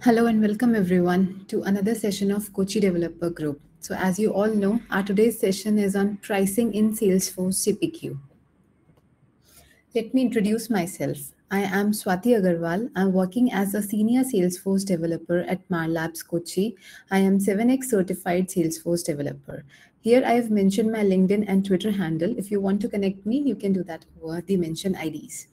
Hello and welcome everyone to another session of Kochi Developer Group. So as you all know, our today's session is on pricing in Salesforce CPQ. Let me introduce myself. I am Swati Agarwal. I'm working as a senior Salesforce developer at Marlabs Kochi. I am 7x certified Salesforce developer. Here I have mentioned my LinkedIn and Twitter handle. If you want to connect me, you can do that over the mentioned IDs.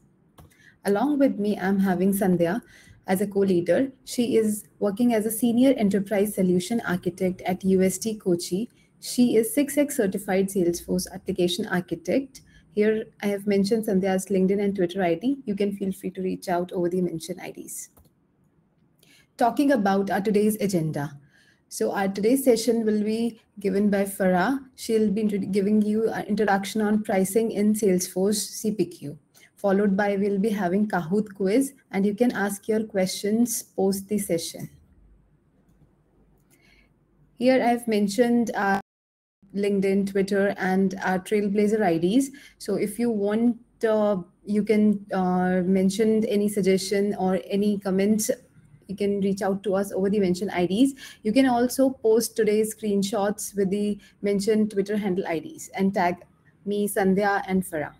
Along with me, I'm having Sandhya as a co-leader. She is working as a senior enterprise solution architect at UST Kochi. She is 6x certified Salesforce application architect. Here I have mentioned Sandhya's LinkedIn and Twitter ID. You can feel free to reach out over the mentioned IDs. Talking about our today's agenda. So our today's session will be given by Farah. She'll be giving you an introduction on pricing in Salesforce CPQ. Followed by we'll be having Kahoot quiz, and you can ask your questions post the session. Here I've mentioned our LinkedIn, Twitter, and our Trailblazer IDs. So if you want, you can mention any suggestion or any comments. You can reach out to us over the mentioned IDs. You can also post today's screenshots with the mentioned Twitter handle IDs and tag me, Sandhya, and Farah.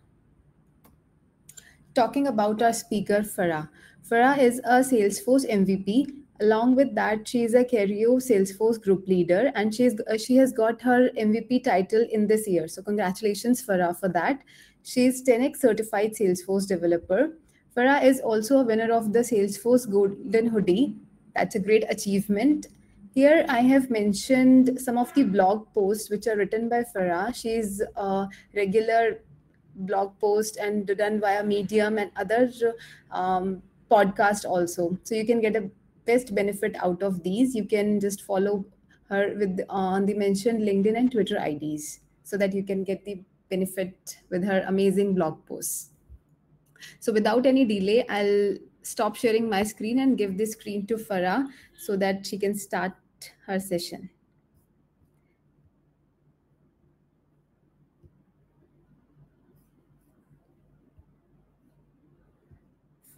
Talking about our speaker, Farah. Farah is a Salesforce MVP. Along with that, she is a Cario Salesforce group leader, and she has got her MVP title in this year. So congratulations, Farah, for that. She is 10x certified Salesforce developer. Farah is also a winner of the Salesforce Golden Hoodie. That's a great achievement. Here I have mentioned some of the blog posts which are written by Farah. She's a regular blog post and done via Medium and other podcast also. So you can get a best benefit out of these. You can just follow her with on the mentioned LinkedIn and Twitter IDs so that you can get the benefit with her amazing blog posts. So without any delay, I'll stop sharing my screen and give the screen to Farah so that she can start her session.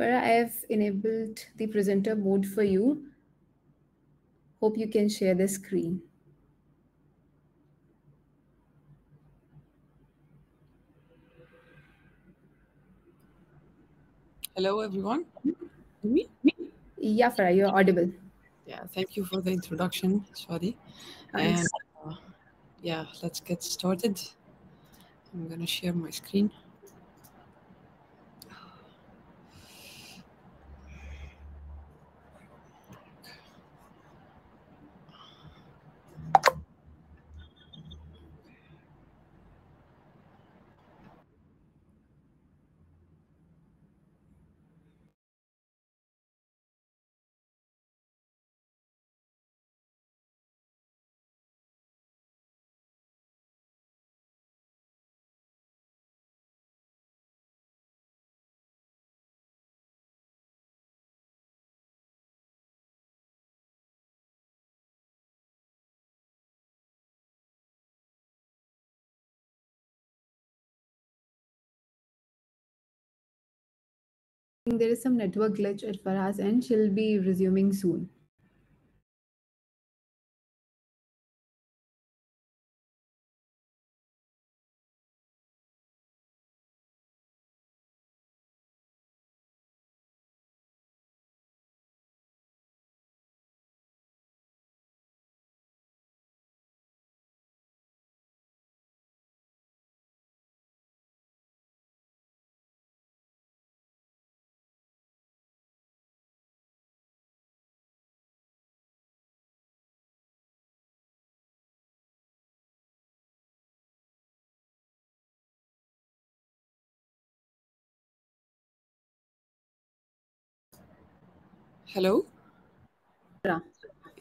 Farah, I have enabled the presenter mode for you. Hope you can share the screen. Hello, everyone. Me? Yeah, Farah, you're audible. Yeah, thank you for the introduction, Swati. And yeah, let's get started. I'm going to share my screen. There is some network glitch at Farah's end. She'll be resuming soon. Hello? Farah.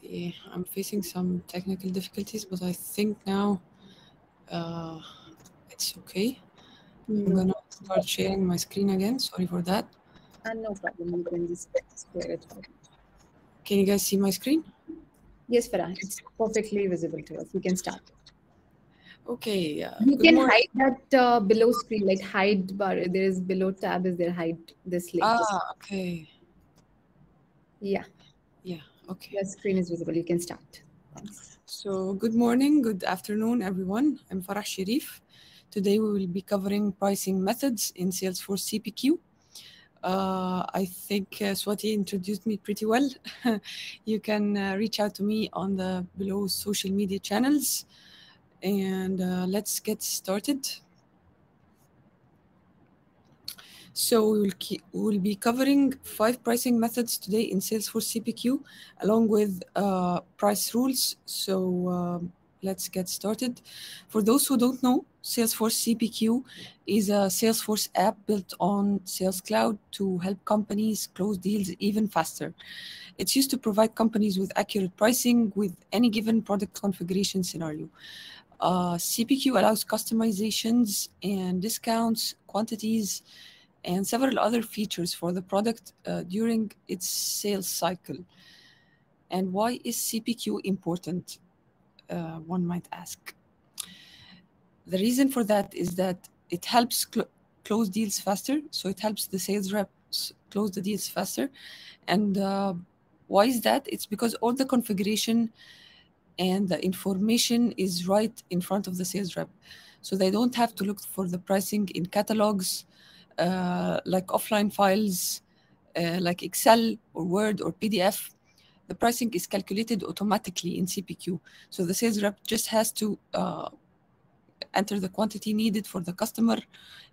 Yeah, I'm facing some technical difficulties, but I think now it's okay. I'm going to start sharing my screen again. Sorry for that. No problem. You can just share it out. Can you guys see my screen? Yes, Farah, it's perfectly visible to us. You can start. Okay. You Good can morning. hide that below screen, like hide bar. There is below tab. Is there hide this link? Okay. Yeah. Yeah. Okay. Your screen is visible. You can start. Thanks. So good morning, good afternoon, everyone. I'm Farah Sharif. Today we will be covering pricing methods in Salesforce CPQ. I think Swati introduced me pretty well. You can reach out to me on the below social media channels, and let's get started. So we'll be covering 5 pricing methods today in Salesforce CPQ, along with price rules. So let's get started. For those who don't know, Salesforce CPQ is a Salesforce app built on Sales Cloud to help companies close deals even faster. It's used to provide companies with accurate pricing with any given product configuration scenario. CPQ allows customizations and discounts, quantities, and several other features for the product during its sales cycle. And why is CPQ important? One might ask. The reason for that is that it helps close deals faster. So it helps the sales reps close the deals faster. And why is that? It's because all the configuration and the information is right in front of the sales rep. So they don't have to look for the pricing in catalogs, like offline files, like Excel or Word or PDF. The pricing is calculated automatically in CPQ. So the sales rep just has to enter the quantity needed for the customer,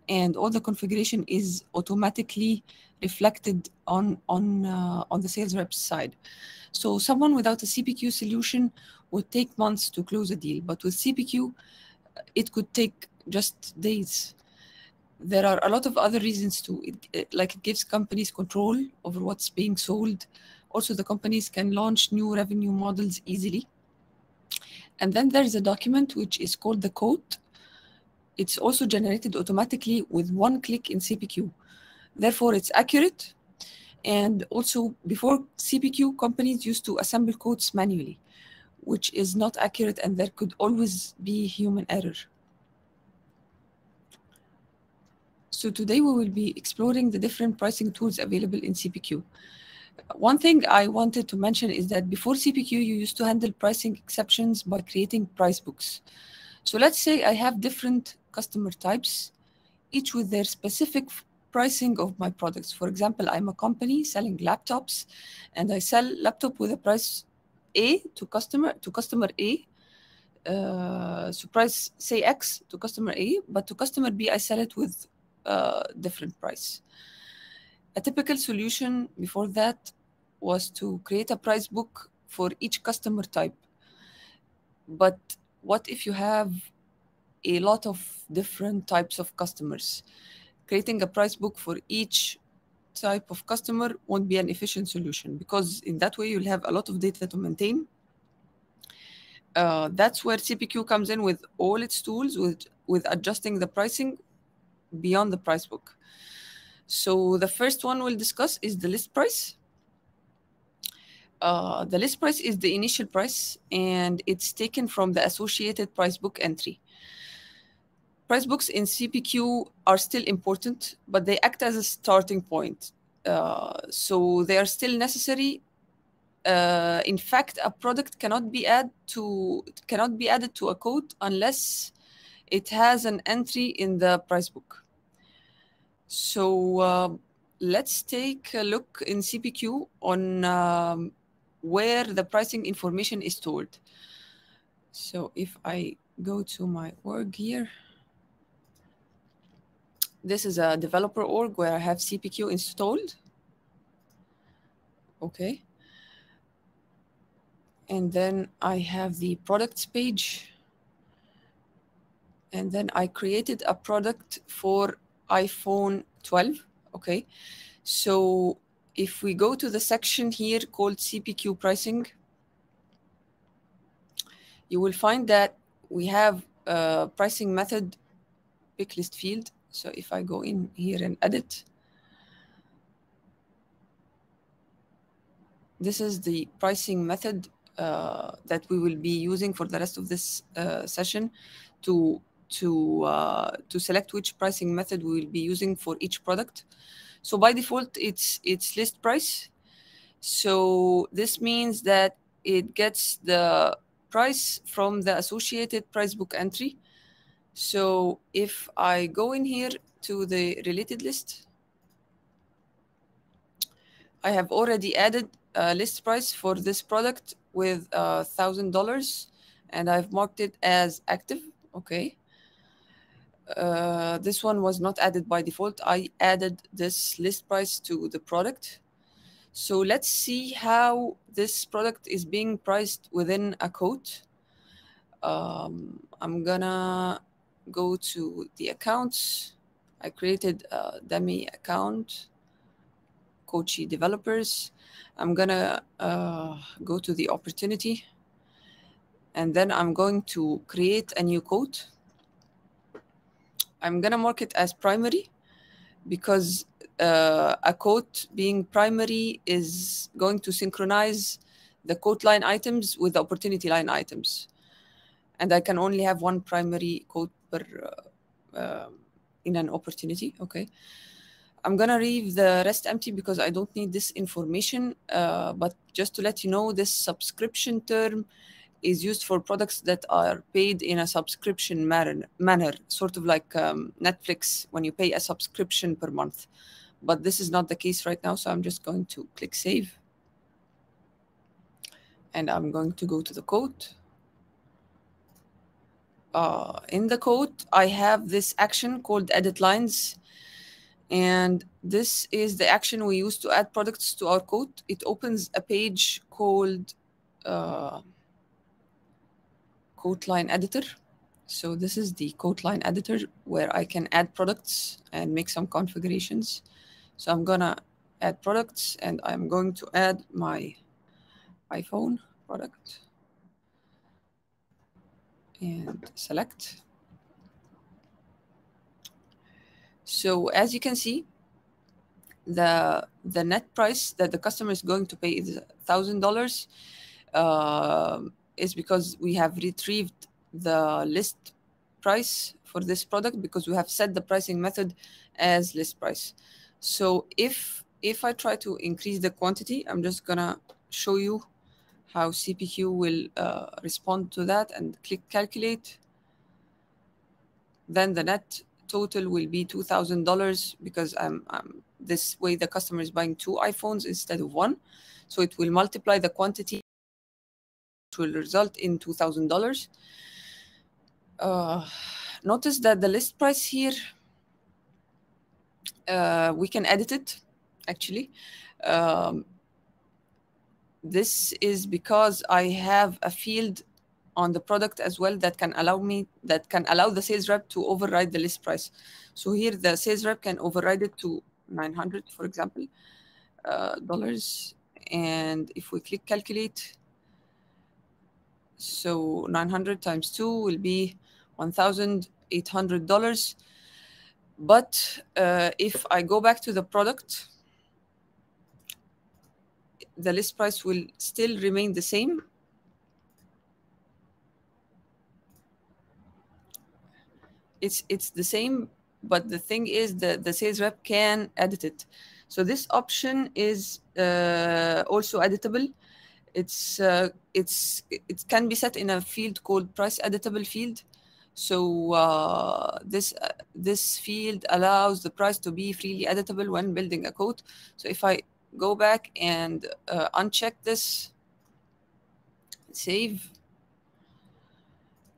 and all the configuration is automatically reflected on the sales rep's side. So someone without a CPQ solution would take months to close a deal, but with CPQ, it could take just days. There are a lot of other reasons too. It gives companies control over what's being sold. Also, the companies can launch new revenue models easily. And then there's a document which is called the quote. It's also generated automatically with one click in CPQ. Therefore, it's accurate. And also, before CPQ, companies used to assemble quotes manually, which is not accurate, and there could always be human error. So today we will be exploring the different pricing tools available in CPQ. One thing I wanted to mention is that before CPQ, you used to handle pricing exceptions by creating price books. So let's say I have different customer types, each with their specific pricing of my products. For example, I'm a company selling laptops, and I sell laptop with a price A to customer A. So price say X to customer A, but to customer B, I sell it with different price. A typical solution before that was to create a price book for each customer type. But what if you have a lot of different types of customers? Creating a price book for each type of customer won't be an efficient solution, because in that way you'll have a lot of data to maintain. That's where CPQ comes in with all its tools with adjusting the pricing beyond the price book. So the first one we'll discuss is the list price. The list price is the initial price, and it's taken from the associated price book entry. Price books in CPQ are still important, but they act as a starting point. So they are still necessary. In fact, a product cannot be added to a quote unless it has an entry in the price book. So let's take a look in CPQ on where the pricing information is stored. So if I go to my org here, this is a developer org where I have CPQ installed. Okay. And then I have the products page. And then I created a product for iPhone 12. Okay. So if we go to the section here called CPQ pricing, you will find that we have a pricing method pick list field. So if I go in here and edit, this is the pricing method that we will be using for the rest of this session to select which pricing method we will be using for each product. So by default, it's list price. So this means that it gets the price from the associated price book entry. So if I go in here to the related list, I have already added a list price for this product with $1,000, and I've marked it as active. Okay. This one was not added by default. I added this list price to the product. So let's see how this product is being priced within a quote. I'm gonna go to the accounts. I created a dummy account, Coachy Developers. I'm gonna go to the opportunity, and then I'm going to create a new quote. I'm gonna mark it as primary because a quote being primary is going to synchronize the quote line items with the opportunity line items. And I can only have one primary quote per in an opportunity. Okay. I'm going to leave the rest empty because I don't need this information. But just to let you know, this subscription term is used for products that are paid in a subscription manner, sort of like Netflix when you pay a subscription per month. But this is not the case right now, so I'm just going to click Save. And I'm going to go to the quote. In the quote, I have this action called Edit Lines. And this is the action we use to add products to our quote. It opens a page called Quote Line Editor. So this is the Quote Line Editor where I can add products and make some configurations. So I'm gonna add products, and I'm going to add my iPhone product and select. So as you can see, the net price that the customer is going to pay is $1,000. Is because we have retrieved the list price for this product because we have set the pricing method as list price. So if I try to increase the quantity, I'm just gonna show you how CPQ will respond to that, and click calculate. Then the net total will be $2,000 because this way the customer is buying 2 iPhones instead of 1. So it will multiply the quantity, which will result in $2,000. Notice that the list price here, we can edit it actually. This is because I have a field on the product as well that can allow the sales rep to override the list price. So here the sales rep can override it to 900, for example, dollars. And if we click calculate, so 900 times 2 will be $1,800. But if I go back to the product, the list price will still remain the same. It's the same, but the thing is that the sales rep can edit it. So this option is also editable. It can be set in a field called price editable field. So this field allows the price to be freely editable when building a quote. So if I go back and uncheck this, save,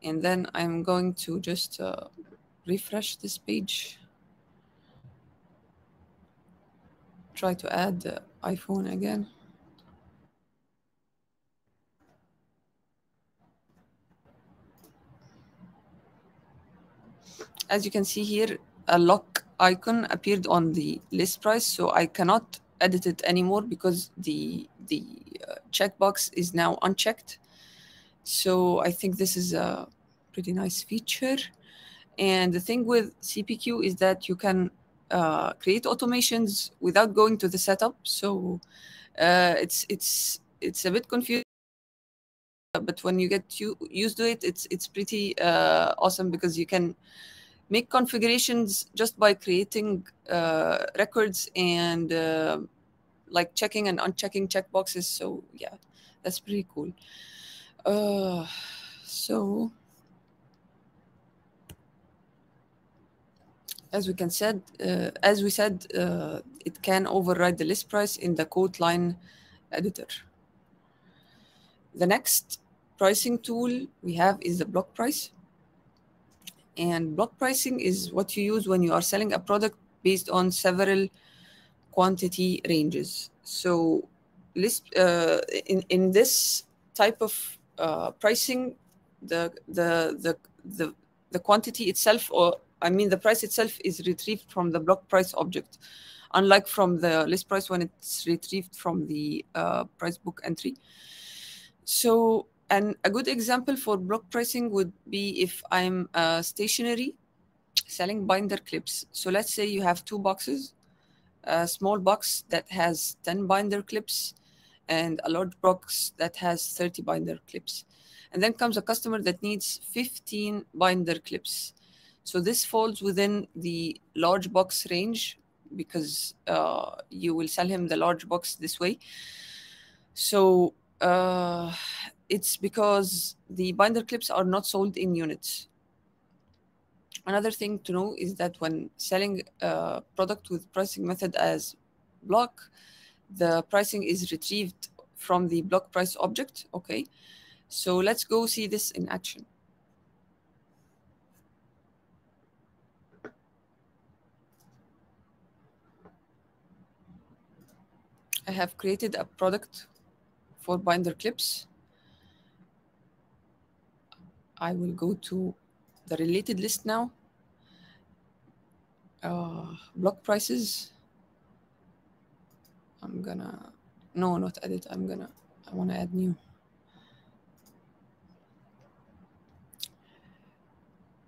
and then I'm going to just refresh this page, try to add the iPhone again. As you can see here, a lock icon appeared on the list price, so I cannot edit it anymore because the checkbox is now unchecked. So I think this is a pretty nice feature. And the thing with CPQ is that you can create automations without going to the setup. So it's a bit confusing, but when you get used to it, it's pretty awesome because you can make configurations just by creating records and like checking and unchecking checkboxes. So yeah, that's pretty cool. So as we said, it can override the list price in the quote line editor. The next pricing tool we have is the block price. And block pricing is what you use when you are selling a product based on several quantity ranges. So in this type of pricing, the quantity itself, or I mean the price itself, is retrieved from the block price object, unlike from the list price when it's retrieved from the price book entry. So, and a good example for block pricing would be if I'm stationery selling binder clips. So let's say you have two boxes, a small box that has 10 binder clips and a large box that has 30 binder clips. And then comes a customer that needs 15 binder clips. So this falls within the large box range because you will sell him the large box this way. So it's because the binder clips are not sold in units. Another thing to know is that when selling a product with pricing method as block, the pricing is retrieved from the block price object. Okay, so let's go see this in action. I have created a product for binder clips. I will go to the related list now. Block prices. I'm gonna, no, not edit. I want to add new.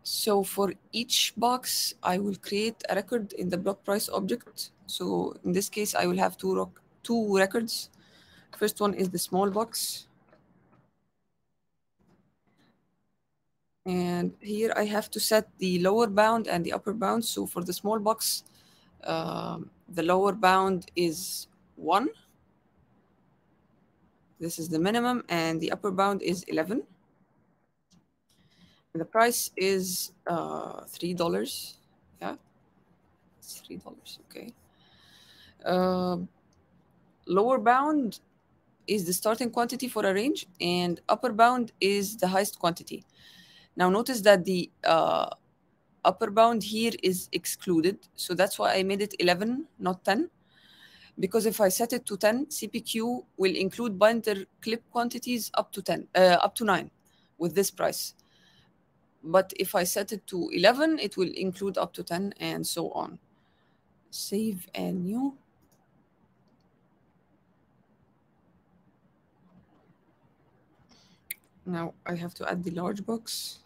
So for each box, I will create a record in the block price object. So in this case, I will have two records. First one is the small box. And here I have to set the lower bound and the upper bound. So for the small box, the lower bound is 1. This is the minimum, and the upper bound is 11. And the price is $3. Yeah, it's $3. Okay. Lower bound is the starting quantity for a range, and upper bound is the highest quantity. Now notice that the upper bound here is excluded, so that's why I made it 11, not 10. Because if I set it to 10, CPQ will include binder clip quantities up to 9 with this price. But if I set it to 11, it will include up to 10 and so on. Save and new. Now I have to add the large box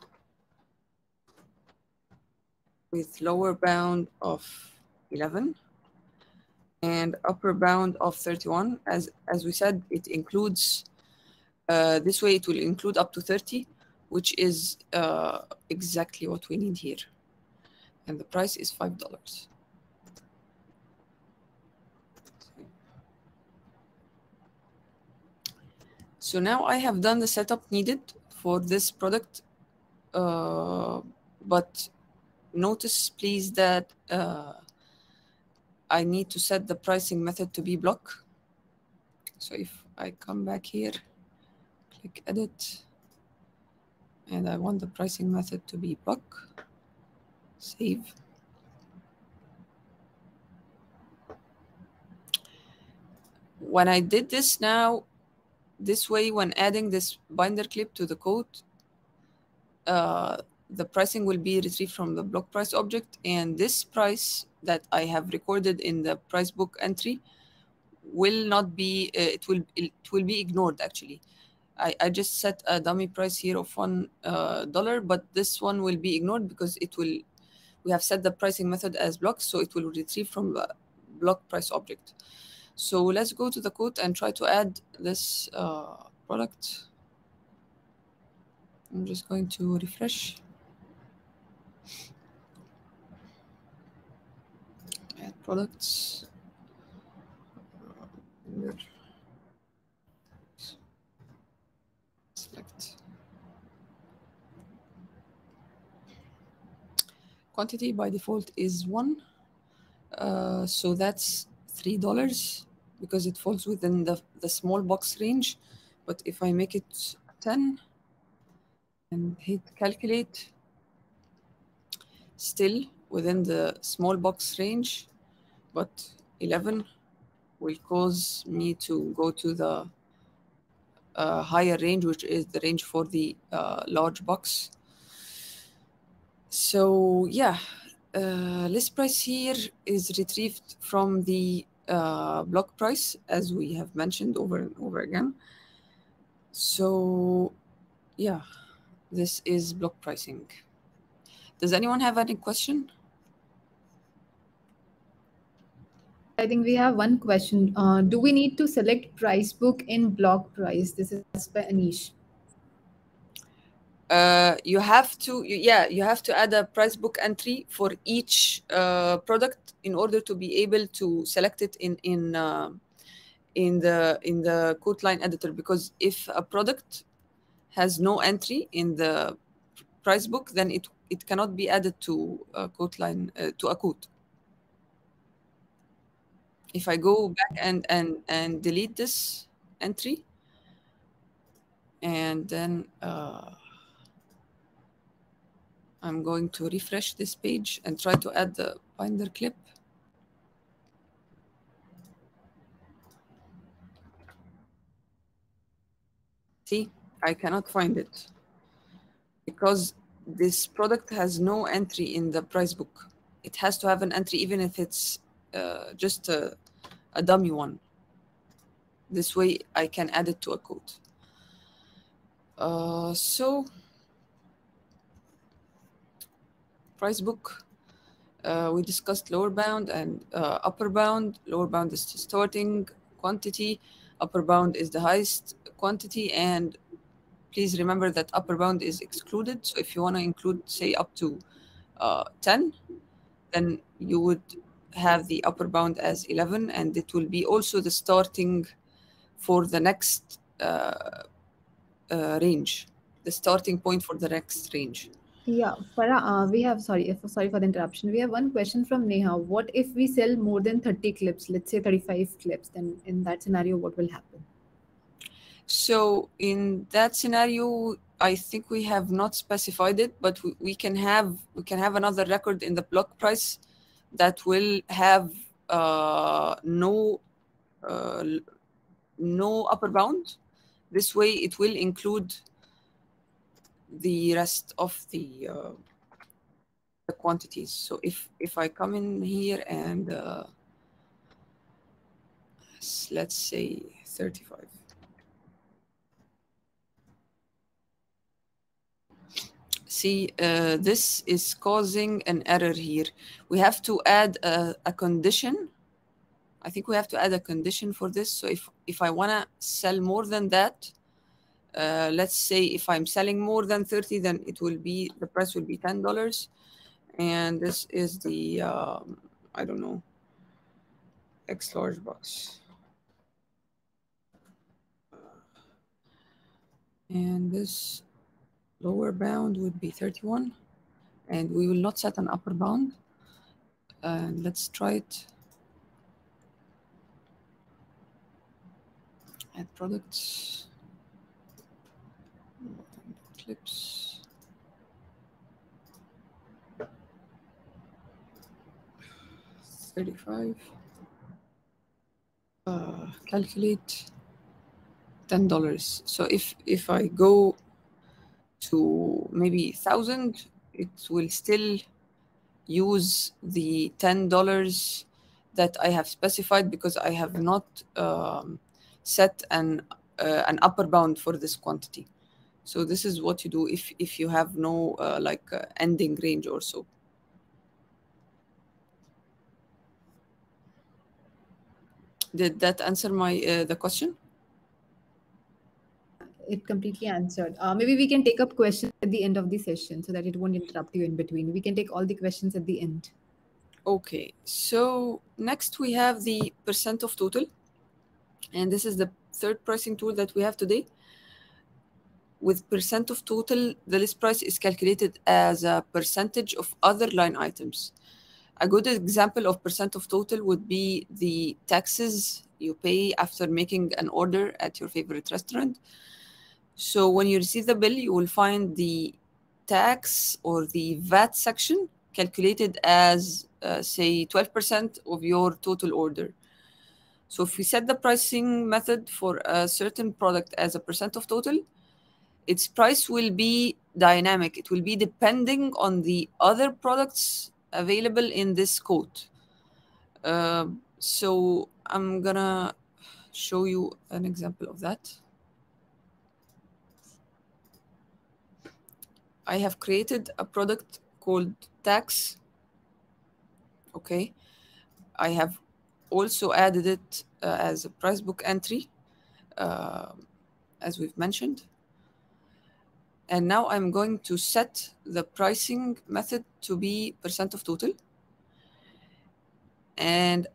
with lower bound of 11 and upper bound of 31. As we said, it includes, this way it will include up to 30, which is exactly what we need here. And the price is $5. So now I have done the setup needed for this product, but notice please that I need to set the pricing method to be block. So if I come back here, click edit, and I want the pricing method to be block, save. When I did this now, this way, when adding this binder clip to the code, the pricing will be retrieved from the block price object, and this price that I have recorded in the price book entry will not be, it will be ignored actually. I just set a dummy price here of $1, but this one will be ignored because we have set the pricing method as block, so it will retrieve from the block price object. So let's go to the code and try to add this product. I'm just going to refresh. Add products. quantity by default is 1. So that's $3 because it falls within the small box range. But if I make it 10 and hit calculate, still within the small box range, but 11 will cause me to go to the higher range, which is the range for the large box. So yeah, list price here is retrieved from the block price, as we have mentioned over and over again. So yeah, this is block pricing. Does anyone have any question? I think we have one question. Do we need to select price book in block price? This is asked by Anish. You have to, you have to add a price book entry for each product in order to be able to select it in the quote line editor. Because if a product has no entry in the price book, then it cannot be added to a quote line to a quote. If I go back and delete this entry, and then I'm going to refresh this page and try to add the binder clip. See, I cannot find it because this product has no entry in the price book. It has to have an entry, even if it's just a dummy one. This way I can add it to a quote. So price book, we discussed lower bound and upper bound. Lower bound is the starting quantity. Upper bound is the highest quantity. And please remember that upper bound is excluded. So if you want to include, say, up to 10, then you would have the upper bound as 11, and it will be also the starting for the next range, the starting point for the next range. Yeah, Farah, we have, sorry for the interruption. We have one question from Neha. What if we sell more than 30 clips, let's say 35 clips, then in that scenario, what will happen? So in that scenario, I think we have not specified it, but we can have another record in the block price that will have no upper bound. This way, it will include the rest of the quantities. So if I come in here and let's say 35. See, this is causing an error here. We have to add a condition. I think we have to add a condition for this. So if I want to sell more than that, let's say if I'm selling more than 30, then the price will be $10. And this is the, I don't know, X large box. And this lower bound would be 31. And we will not set an upper bound. And let's try it. Add products. Clips. $35. Calculate $10. So if I go to maybe 1,000, it will still use the $10 that I have specified because I have not set an upper bound for this quantity. So this is what you do if you have no ending range or so. Did that answer the question? It completely answered. Maybe we can take up questions at the end of the session so that it won't interrupt you in between. We can take all the questions at the end. Okay, so next we have the percent of total. And this is the third pricing tool that we have today. with percent of total, the list price is calculated as a percentage of other line items. A good example of percent of total would be the taxes you pay after making an order at your favorite restaurant. So when you receive the bill, you will find the tax or the VAT section calculated as, say, 12% of your total order. So if we set the pricing method for a certain product as a percent of total, its price will be dynamic. It will be depending on the other products available in this quote. So I'm gonna show you an example of that. I have created a product called tax. Okay. I have also added it as a price book entry, as we've mentioned. And now I'm going to set the pricing method to be percent of total. And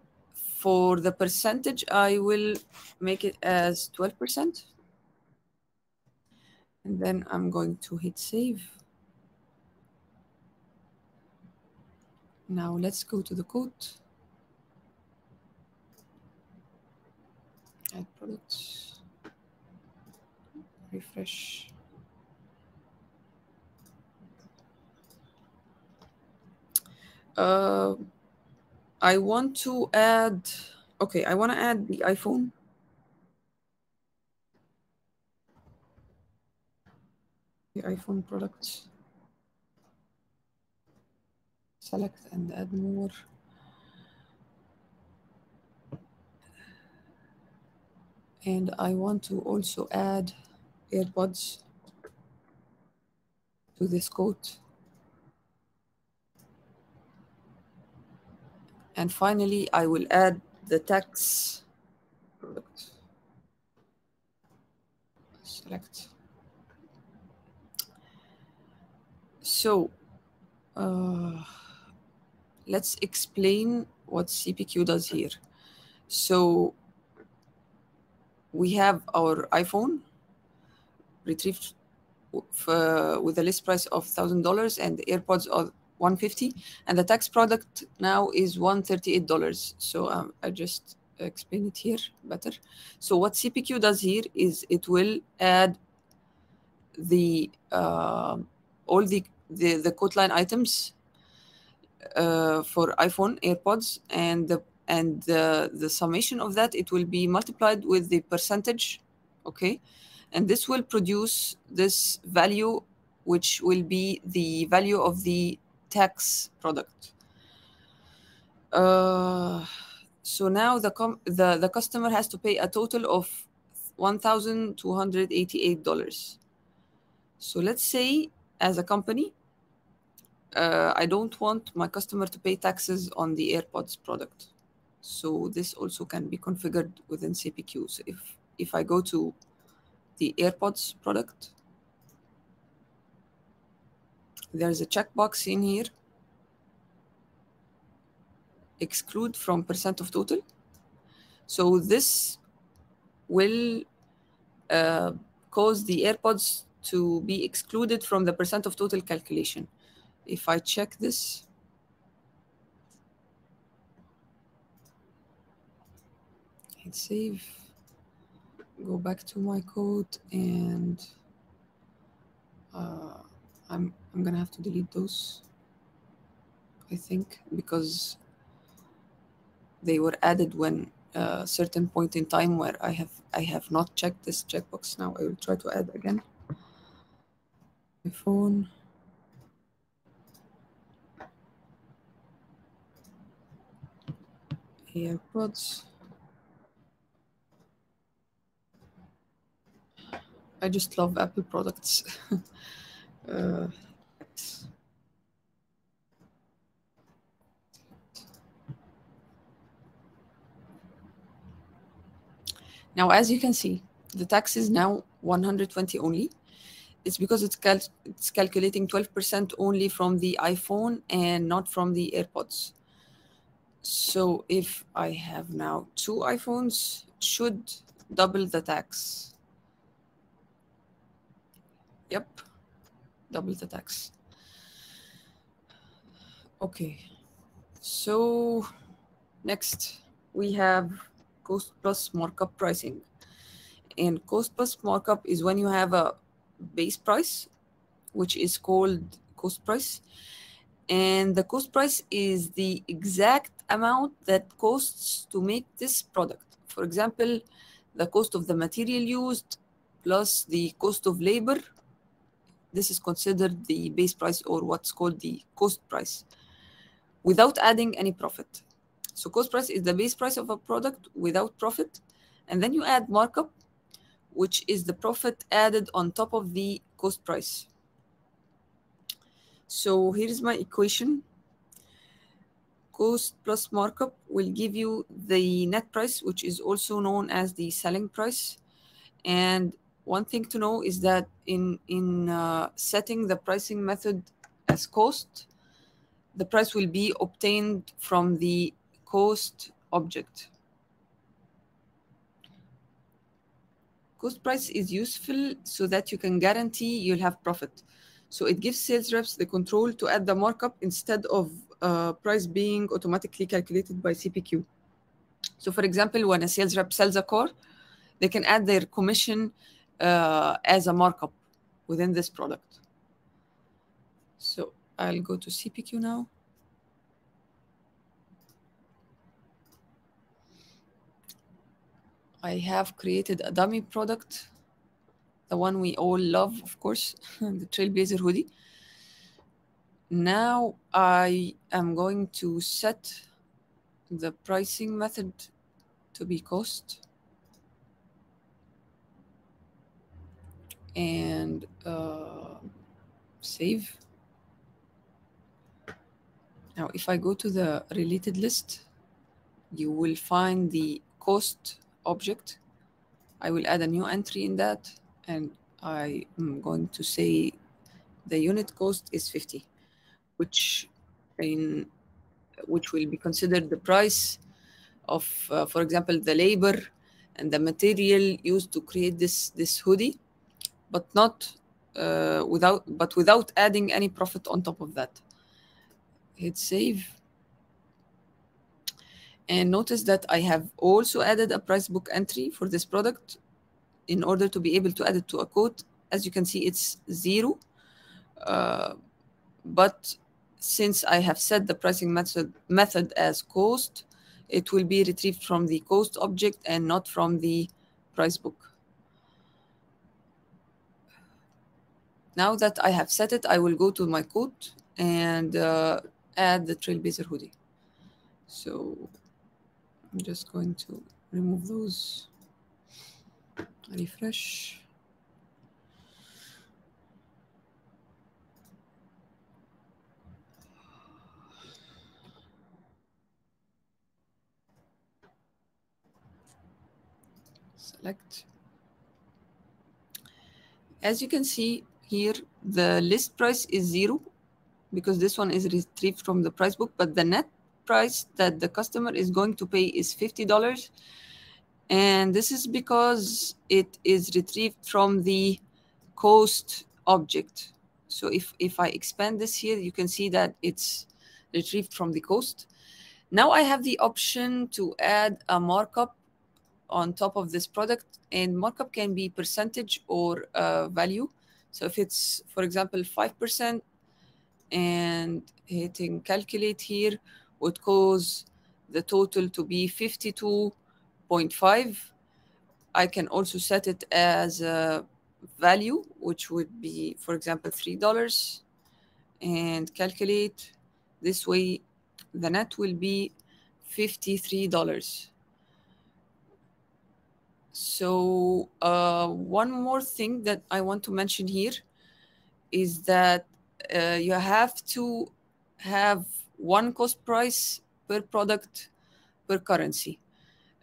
for the percentage, I will make it as 12%. And then I'm going to hit save. Now let's go to the quote. Add products. Refresh. I want to add, okay, I want to add the iPhone. The iPhone products. Select and add more. And I want to also add AirPods to this quote. And finally, I will add the tax product. Select. So let's explain what CPQ does here. So we have our iPhone retrieved with a list price of $1,000 and the AirPods of $150, and the tax product now is $138. So I just explain it here better. So what CPQ does here is it will add the all the quote line items for iPhone, AirPods, and the summation of that, it will be multiplied with the percentage, okay? And this will produce this value, which will be the value of the tax product. So now the customer has to pay a total of $1,288. So let's say, as a company, I don't want my customer to pay taxes on the AirPods product. So this also can be configured within CPQ. So if I go to the AirPods product, there's a checkbox in here, exclude from percent of total. So this will cause the AirPods to be excluded from the percent of total calculation. If I check this, hit save, go back to my code, and I'm gonna have to delete those, I think, because they were added when a certain point in time where I have not checked this checkbox. Now I will try to add again. My phone. AirPods. I just love Apple products. Now, as you can see, the tax is now 120 only. It's because it's calculating 12% only from the iPhone and not from the AirPods. So if I have now 2 iPhones, it should double the tax. Yep, double the tax. Okay, so next we have cost plus markup pricing. And cost plus markup is when you have a base price, which is called cost price. And the cost price is the exact amount that costs to make this product. For example, the cost of the material used plus the cost of labor. This is considered the base price, or what's called the cost price, without adding any profit. So cost price is the base price of a product without profit. And then you add markup, which is the profit added on top of the cost price. So here's my equation. Cost plus markup will give you the net price, which is also known as the selling price. And one thing to know is that in setting the pricing method as cost, the price will be obtained from the cost object. Cost price is useful so that you can guarantee you'll have profit. So it gives sales reps the control to add the markup instead of price being automatically calculated by CPQ. So for example, when a sales rep sells a car, they can add their commission as a markup within this product. So I'll go to CPQ now. I have created a dummy product, the one we all love, of course, the Trailblazer hoodie. Now I am going to set the pricing method to be cost. And save. Now, if I go to the related list, you will find the cost object. I will add a new entry in that, and I am going to say the unit cost is 50, which will be considered the price of, for example, the labor and the material used to create this hoodie, but without adding any profit on top of that. Hit save. And notice that I have also added a price book entry for this product in order to be able to add it to a quote. As you can see, it's 0. But since I have set the pricing method as cost, it will be retrieved from the cost object and not from the price book. Now that I have set it, I will go to my quote and add the Trailblazer hoodie. So I'm just going to remove those, refresh. Select. As you can see here, the list price is 0 because this one is retrieved from the price book, but the net price that the customer is going to pay is $50. And this is because it is retrieved from the cost object. So if I expand this here, you can see that it's retrieved from the cost. Now I have the option to add a markup on top of this product, and markup can be percentage or value. So if it's, for example, 5%, and hitting calculate here would cause the total to be 52.5. I can also set it as a value, which would be, for example, $3, and calculate. This way, the net will be $53. So one more thing that I want to mention here is that you have to have one cost price per product per currency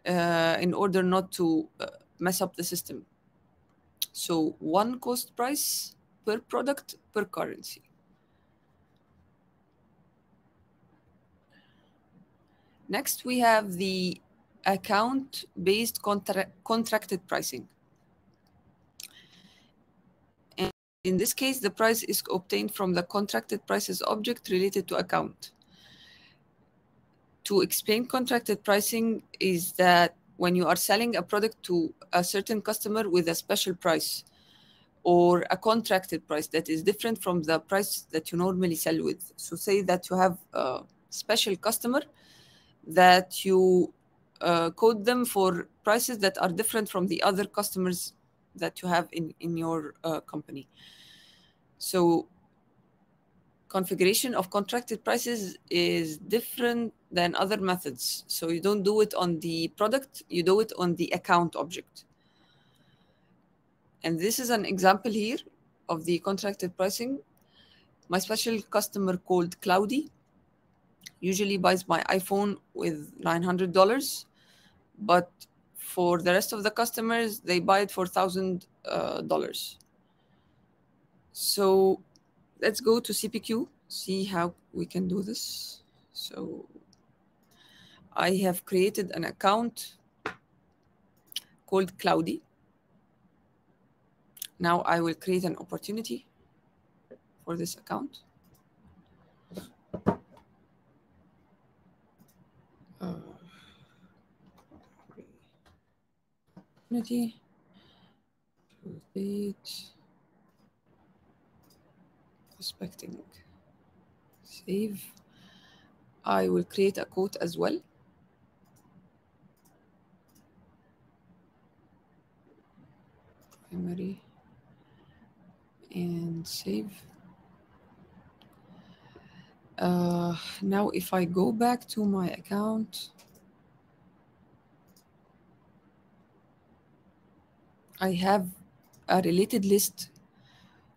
in order not to mess up the system. So one cost price per product per currency. Next, we have the account-based contracted pricing. In this case, the price is obtained from the contracted prices object related to account. To explain contracted pricing is that when you are selling a product to a certain customer with a special price or a contracted price that is different from the price that you normally sell with. So say that you have a special customer that you quote them for prices that are different from the other customers that you have in your company. So configuration of contracted prices is different than other methods. So you don't do it on the product, you do it on the account object. And this is an example here of the contracted pricing. My special customer called Cloudy usually buys my iPhone with $900, but for the rest of the customers, they buy it for $1,000. So let's go to CPQ, see how we can do this. So I have created an account called Cloudy. Now I will create an opportunity for this account. Opportunity. Date. Prospecting. Save. I will create a quote as well. Primary. And save. Now if I go back to my account, I have a related list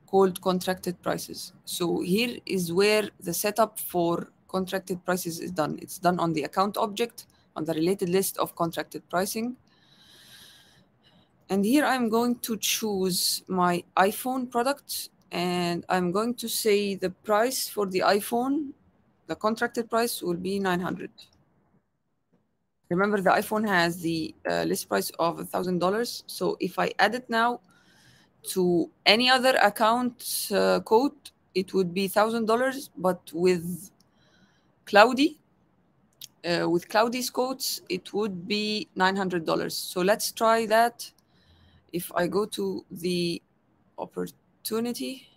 called contracted prices. So here is where the setup for contracted prices is done. It's done on the account object, on the related list of contracted pricing. And here I'm going to choose my iPhone product, and I'm going to say the price for the iPhone, the contracted price will be $900. Remember, the iPhone has the list price of $1,000. So if I add it now to any other account code, it would be $1,000, but with Cloudy's codes, it would be $900. So let's try that. If I go to the opportunity,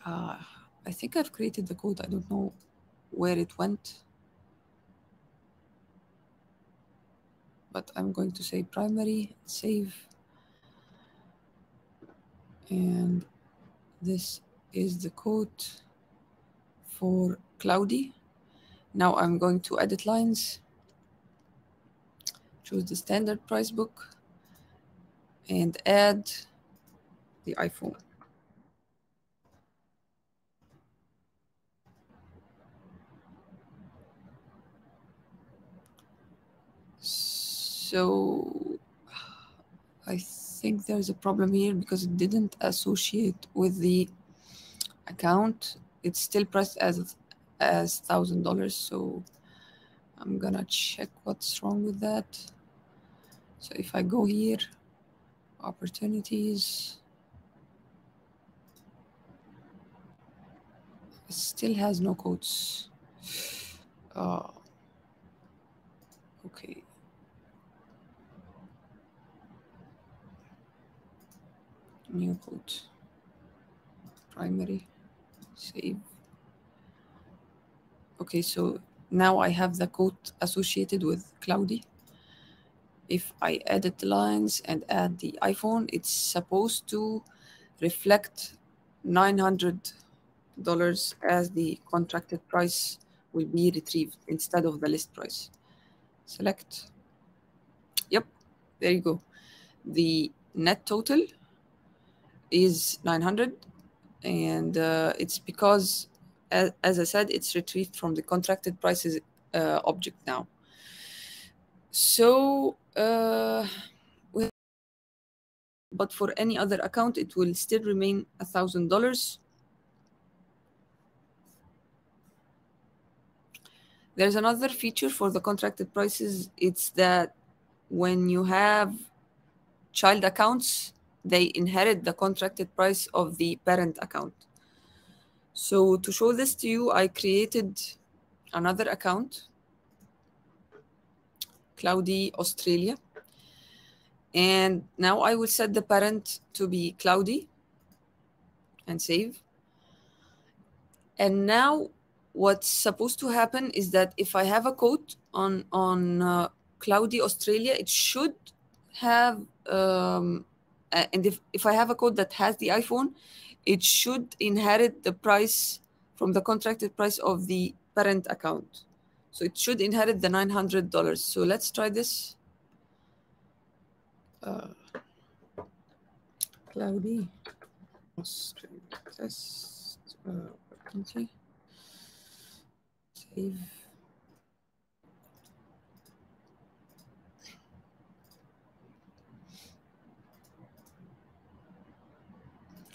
I think I've created the code. I don't know where it went, but I'm going to say primary, save. And this is the code for Cloudy. Now I'm going to edit lines, choose the standard price book, and add the iPhone. So I think there's a problem here because it didn't associate with the account. It's still priced as $1,000. So I'm gonna check what's wrong with that. So if I go here, opportunities, it still has no codes. Okay. New code, primary, save. Okay, so now I have the code associated with Cloudy. If I edit the lines and add the iPhone, it's supposed to reflect $900 as the contracted price will be retrieved instead of the list price. Select. Yep, there you go. The net total is 900, and it's because, as I said, it's retrieved from the contracted prices object now. So, but for any other account, it will still remain $1,000. There's another feature for the contracted prices. It's that when you have child accounts, they inherit the contracted price of the parent account. So to show this to you, I created another account, Cloudy Australia. And now I will set the parent to be Cloudy and save. And now what's supposed to happen is that if I have a code on Cloudy Australia, it should have, and if I have a code that has the iPhone, it should inherit the price from the contracted price of the parent account. So it should inherit the $900. So let's try this. Cloudy Australia test. Save.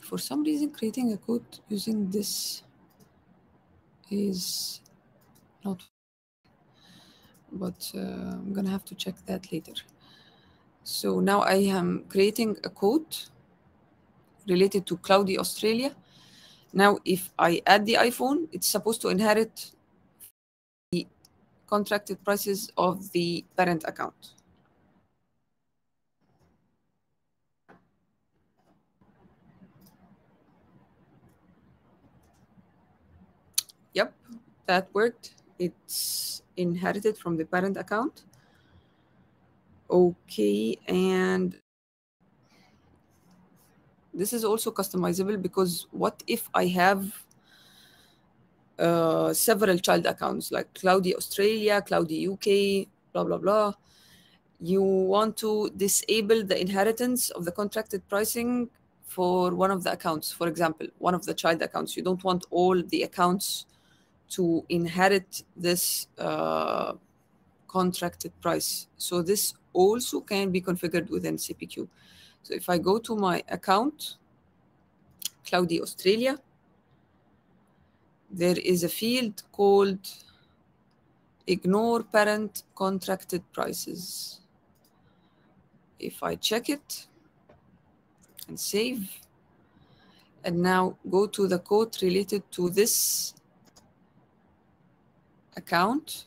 For some reason, creating a code using this is not, but I'm gonna have to check that later. So now I am creating a code related to Cloudy Australia. Now, if I add the iPhone, it's supposed to inherit the contracted prices of the parent account. Yep, that worked. It's inherited from the parent account. Okay, and this is also customizable, because what if I have several child accounts like Cloudy Australia, Cloudy UK, blah, blah, blah. You want to disable the inheritance of the contracted pricing for one of the accounts. For example, one of the child accounts. You don't want all the accounts to inherit this contracted price. So this also can be configured within CPQ. So if I go to my account, Cloudy Australia, there is a field called Ignore Parent Contracted Prices. If I check it and save, and now go to the code related to this account,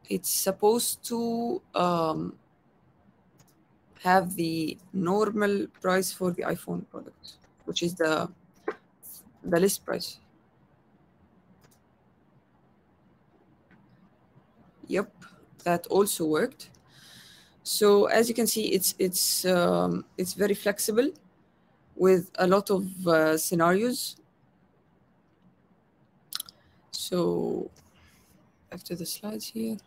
it's supposed to have the normal price for the iPhone product, which is the list price. Yep, that also worked. So as you can see, it's very flexible with a lot of scenarios. So back to the slides here.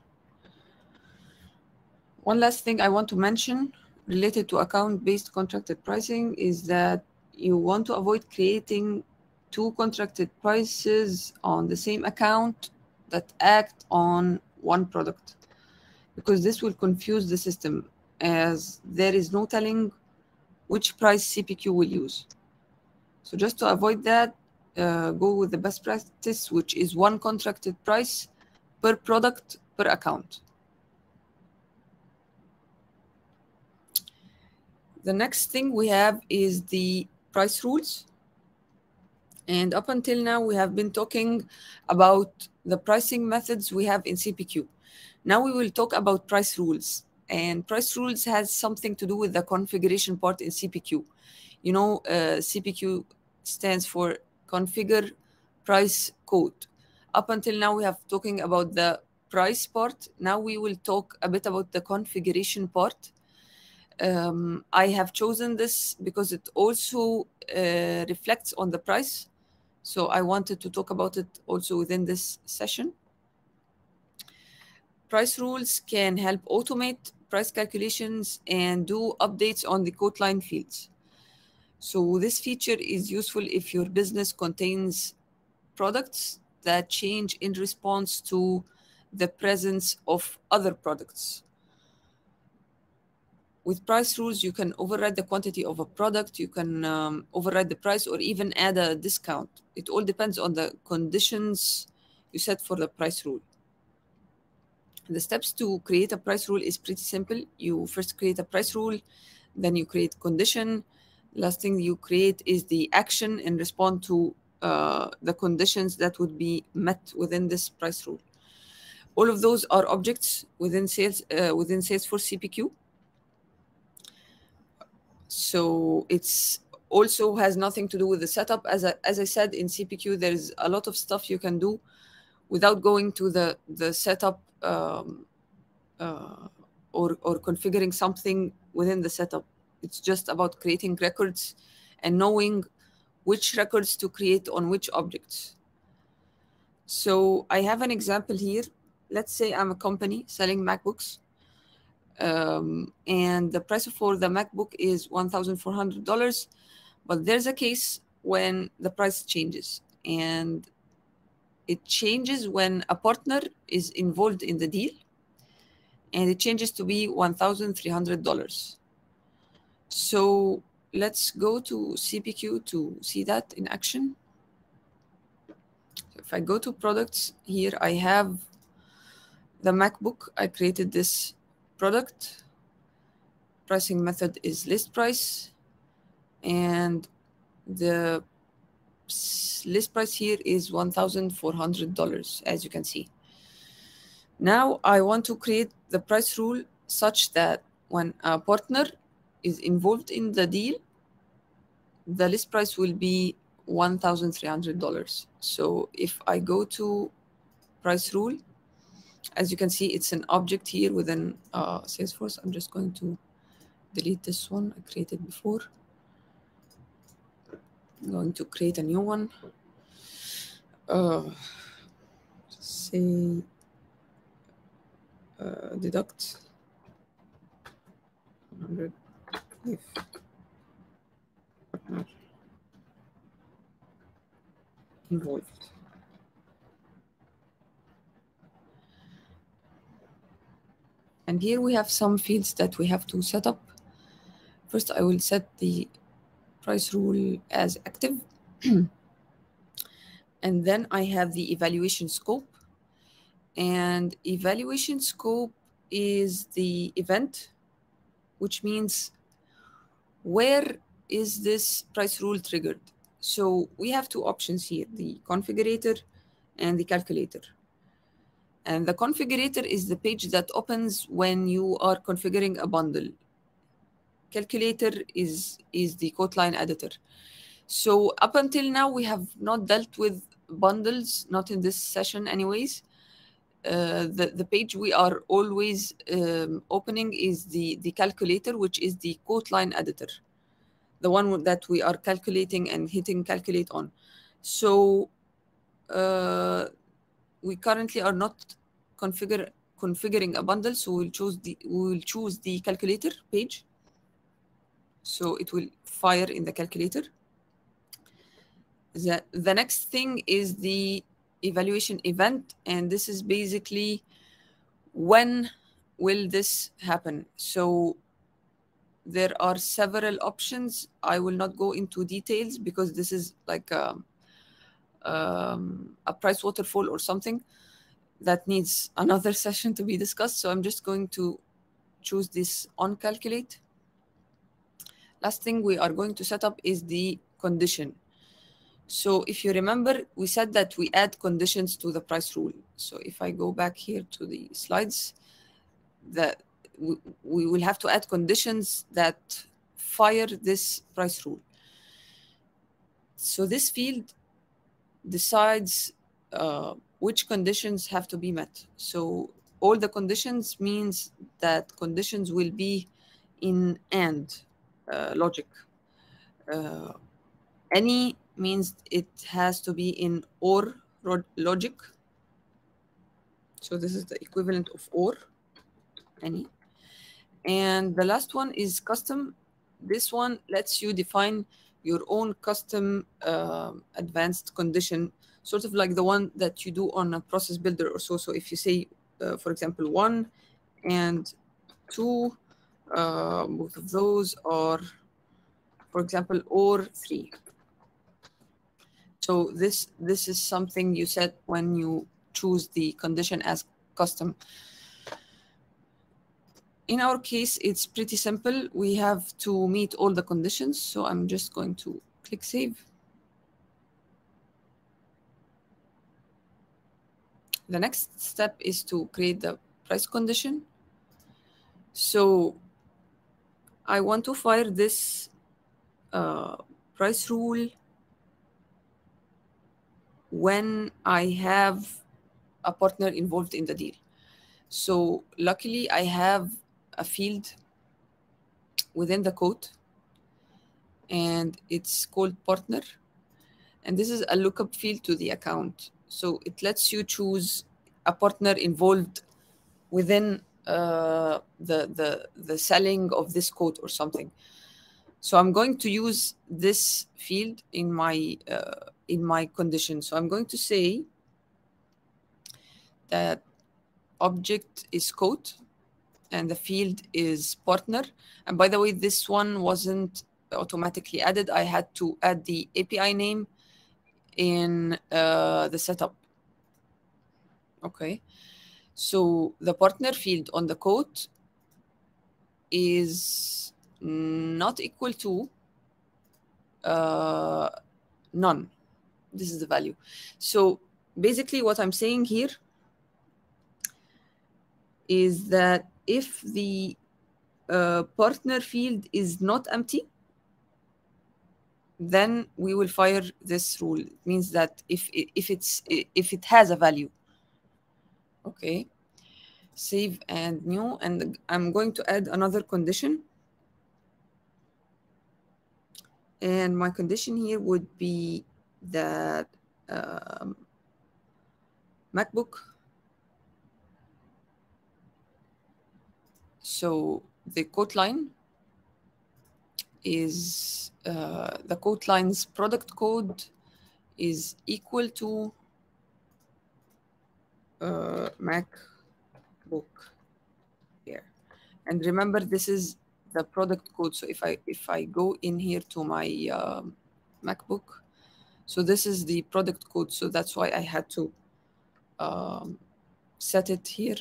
One last thing I want to mention related to account-based contracted pricing is that you want to avoid creating two contracted prices on the same account that act on one product, because this will confuse the system, as there is no telling which price CPQ will use. So just to avoid that, go with the best practice, which is one contracted price per product per account. The next thing we have is the price rules. And up until now, we have been talking about the pricing methods we have in CPQ. Now we will talk about price rules. And price rules has something to do with the configuration part in CPQ. You know, CPQ stands for Configure Price Code. Up until now, we have talking about the price part. Now we will talk a bit about the configuration part. I have chosen this because it also reflects on the price. So I wanted to talk about it also within this session. Price rules can help automate price calculations and do updates on the quote line fields. So this feature is useful if your business contains products that change in response to the presence of other products. With price rules, you can override the quantity of a product, you can override the price, or even add a discount. It all depends on the conditions you set for the price rule. The steps to create a price rule is pretty simple. You first create a price rule, Then you create condition. Last thing you create is the action in response to the conditions that would be met within this price rule. All of those are objects within Salesforce CPQ. So it's also has nothing to do with the setup. As I said, in CPQ, there's a lot of stuff you can do without going to the setup or configuring something within the setup. It's just about creating records and knowing which records to create on which objects. So I have an example here. Let's say I'm a company selling MacBooks. And the price for the MacBook is $1,400, but there's a case when the price changes, and it changes when a partner is involved in the deal, and it changes to be $1,300. So let's go to CPQ to see that in action. If I go to products, here I have the MacBook. I created this product. Pricing method is list price, and the list price here is $1,400, as you can see. Now I want to create the price rule such that when a partner is involved in the deal, the list price will be $1,300. So if I go to price rule, as you can see, it's an object here within Salesforce. I'm just going to delete this one I created before. I'm going to create a new one. Say deduct 100 if partner involved. And here we have some fields that we have to set up. First, I will set the price rule as active. And then I have the evaluation scope. And evaluation scope is the event, which means where is this price rule triggered? So we have two options here, the configurator and the calculator. And the configurator is the page that opens when you are configuring a bundle. Calculator is the quote line editor. So up until now, we have not dealt with bundles, not in this session anyways. The page we are always opening is the calculator, which is the quote line editor, the one that we are calculating and hitting calculate on. So we currently are not configuring a bundle, so we will choose the calculator page. So it will fire in the calculator. The next thing is the evaluation event, and this is basically when will this happen. So there are several options. I will not go into details because this is like a price waterfall or something that needs another session to be discussed. So I'm just going to choose this on calculate. Last thing we are going to set up is the condition. So if you remember, we said that we add conditions to the price rule. So if I go back here to the slides, that we will have to add conditions that fire this price rule. So this field decides which conditions have to be met. So all the conditions means that conditions will be in AND logic. Any means it has to be in OR logic. So this is the equivalent of OR, any. And the last one is custom. This one lets you define your own custom advanced condition, sort of like the one that you do on a process builder or so. So if you say, for example, 1 and 2, both of those are, for example, or 3. So this is something you set when you choose the condition as custom. in our case, it's pretty simple. We have to meet all the conditions. So I'm just going to click save. The next step is to create the price condition. So I want to fire this price rule when I have a partner involved in the deal. So luckily, I have a field within the code, and it's called partner. And this is a lookup field to the account. So it lets you choose a partner involved within the selling of this code or something. So I'm going to use this field in my condition. So I'm going to say that object is code and the field is partner. And by the way, this one wasn't automatically added. I had to add the API name in the setup. Okay. So the partner field on the code is not equal to none. This is the value. So basically what I'm saying here is that if the partner field is not empty, then we will fire this rule. It means that if it has a value. Okay. Save and new, and I'm going to add another condition. And my condition here would be that MacBook. So the quote line is the quote line's product code is equal to MacBook here. And remember, this is the product code. So if I go in here to my MacBook, so this is the product code. So that's why I had to set it here.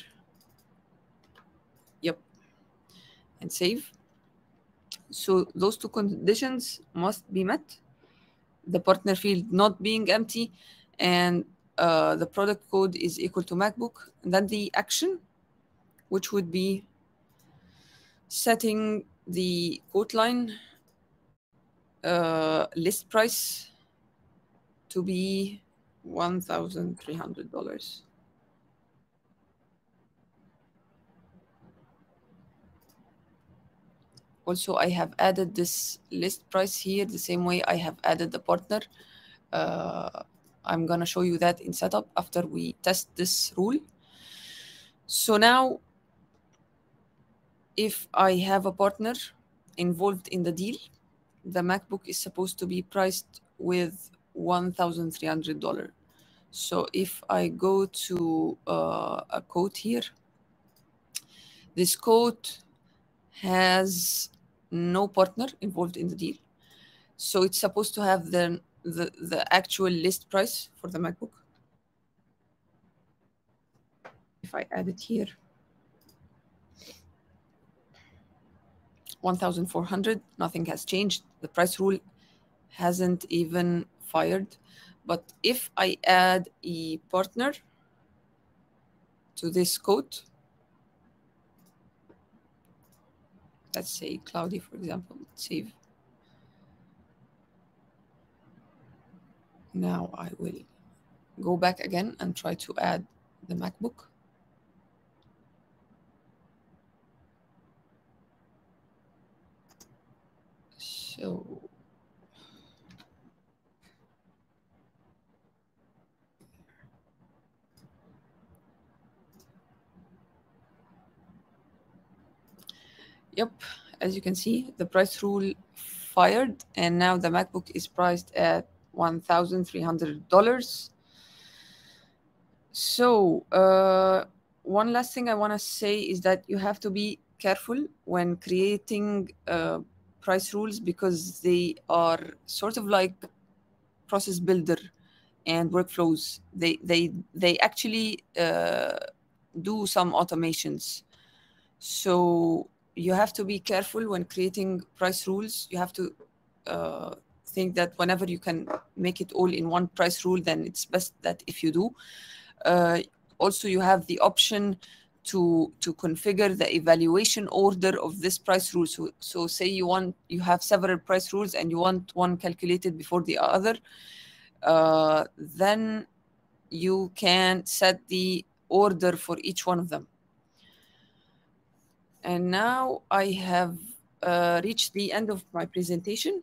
Yep. And save. So those two conditions must be met. The partner field not being empty and the product code is equal to MacBook. And then the action, which would be setting the quote line list price to be $1,300. Also, I have added this list price here the same way I have added the partner. I'm going to show you that in setup after we test this rule. So now, if I have a partner involved in the deal, the MacBook is supposed to be priced with $1,300. So if I go to a quote here, this quote has no partner involved in the deal. So it's supposed to have the actual list price for the MacBook. If I add it here, 1,400, nothing has changed. The price rule hasn't even fired. But if I add a partner to this quote, let's say Cloudy, for example, save. Now I will go back again and try to add the MacBook. So yep, as you can see, the price rule fired, and now the MacBook is priced at $1,300. So one last thing I want to say is that you have to be careful when creating price rules, because they are sort of like process builder and workflows. They actually do some automations. So you have to be careful when creating price rules. You have to think that whenever you can make it all in one price rule, then it's best that if you do. Uh, Also, you have the option to configure the evaluation order of this price rule. So say you have several price rules and you want one calculated before the other, then you can set the order for each one of them. And now I have reached the end of my presentation.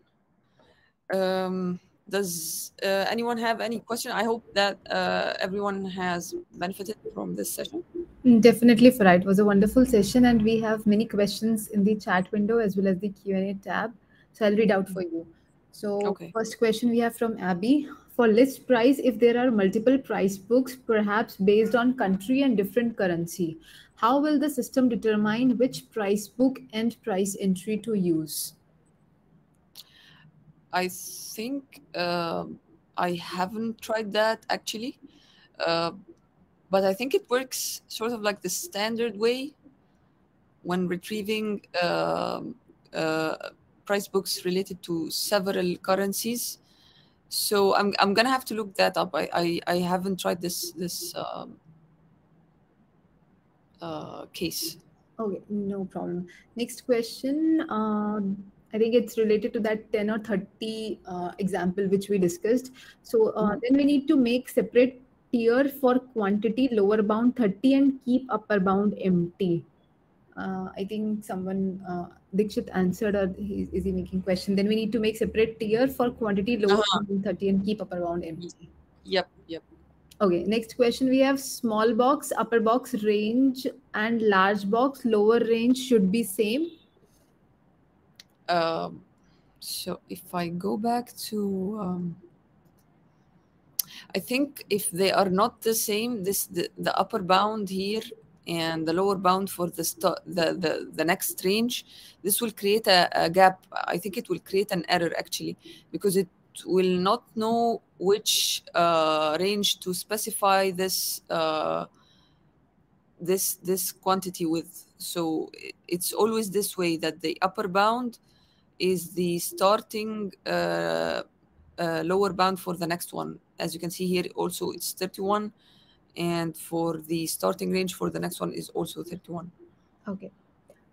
Does anyone have any question? I hope that everyone has benefited from this session. Definitely, Farah. It was a wonderful session, and we have many questions in the chat window as well as the Q&A tab. So I'll read out for you. So Okay. first question we have from Abby. For list price, if there are multiple price books, perhaps based on country and different currency, how will the system determine which price book and price entry to use? I think I haven't tried that actually, uh, but I think it works sort of like the standard way when retrieving uh, price books related to several currencies. So I'm gonna have to look that up. I haven't tried this case. Okay, no problem. Next question. I think it's related to that 10 or 30 example which we discussed. So Mhm. then we need to make separate tier for quantity, lower bound 30 and keep upper bound empty. I think someone, Dikshit answered, or is he making question? Then we need to make separate tier for quantity, lower Uh-huh. bound 30 and keep upper bound Y- empty. Yep, yep. Okay, next question we have small box, upper box range and large box, lower range should be same. Um, so if I go back to, I think if they are not the same, the upper bound here and the lower bound for the next range, this will create a gap. I think it will create an error actually, because it will not know which range to specify this quantity with. So it's always this way, that the upper bound is the starting lower bound for the next one. As you can see here, also it's 31, and for the starting range for the next one is also 31. Okay.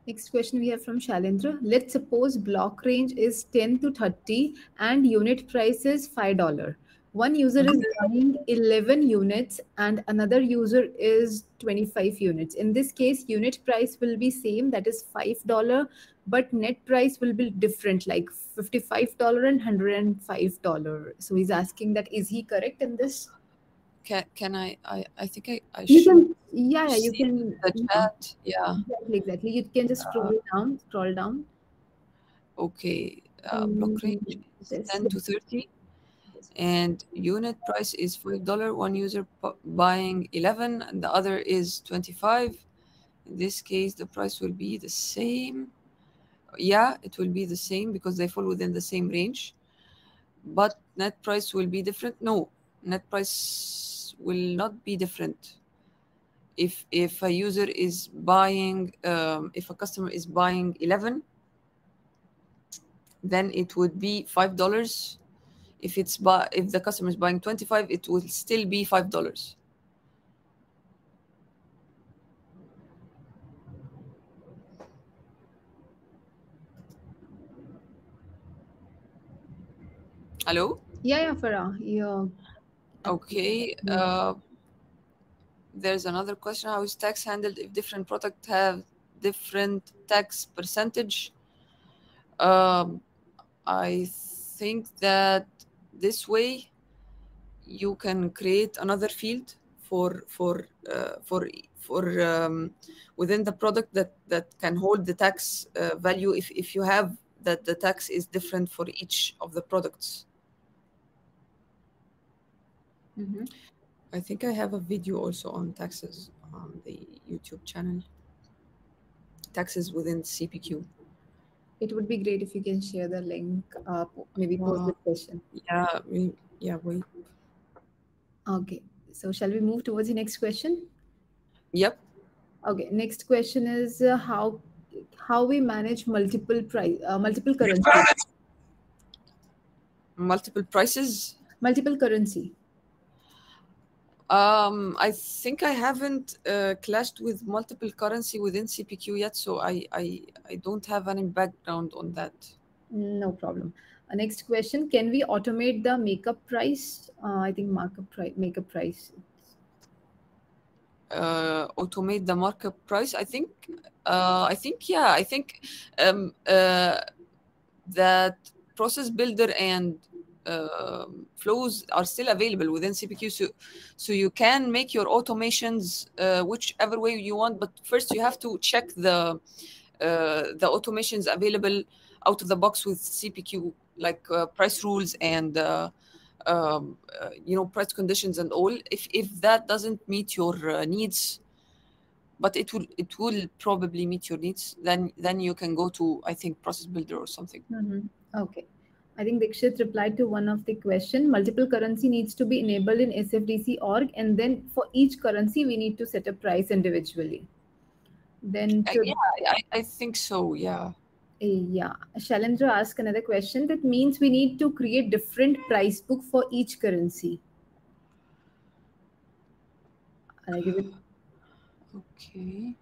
Next question we have from Shalendra. Let's suppose block range is 10 to 30 and unit price is $5. One user is buying 11 units and another user is 25 units. In this case, unit price will be same, that is $5, but net price will be different, like $55 and $105. So he's asking that is he correct in this? Can I think I You should can, yeah, you see can, the yeah, chat. Yeah. exactly, exactly. You can just scroll down. Okay. Block range Mm, is this, 10 to 30 this. and unit price is $5. One user buying 11 and the other is 25. In this case, the price will be the same. Yeah, it will be the same because they fall within the same range. But net price will be different. No, net price will not be different. If a user is buying, if a customer is buying 11, then it would be $5. If the customer is buying 25, it will still be $5. Hello? Yeah, Farah. Yeah. Okay. There's another question. How is tax handled if different products have different tax percentage? Um, I think that this way you can create another field for within the product that can hold the tax value if you have that the tax is different for each of the products. Mhm. I think I have a video also on taxes on the YouTube channel. Taxes within CPQ. It would be great if you can share the link, maybe post Uh, this question. yeah, yeah, wait. Okay. So shall we move towards the next question? Yep. Okay, next question is how we manage multiple currency. Multiple prices. Multiple currency. I think I haven't clashed with multiple currency within CPQ yet, so I don't have any background on that. No problem. Next question: can we automate the makeup price? I think makeup price. Automate the markup price. I think yeah. I think um, uh, that process builder and flows are still available within CPQ, so you can make your automations whichever way you want. But first, you have to check the automations available out of the box with CPQ, like price rules and price conditions and all. If that doesn't meet your needs, but it will probably meet your needs, then you can go to, I think, process builder or something. Okay. I think Dikshit replied to one of the question. Multiple currency needs to be enabled in SFDC org, and then for each currency we need to set a price individually. Then to Yeah, I think so. Yeah. yeah, Shailendra asked another question. That means we need to create different price book for each currency. I give it. Okay.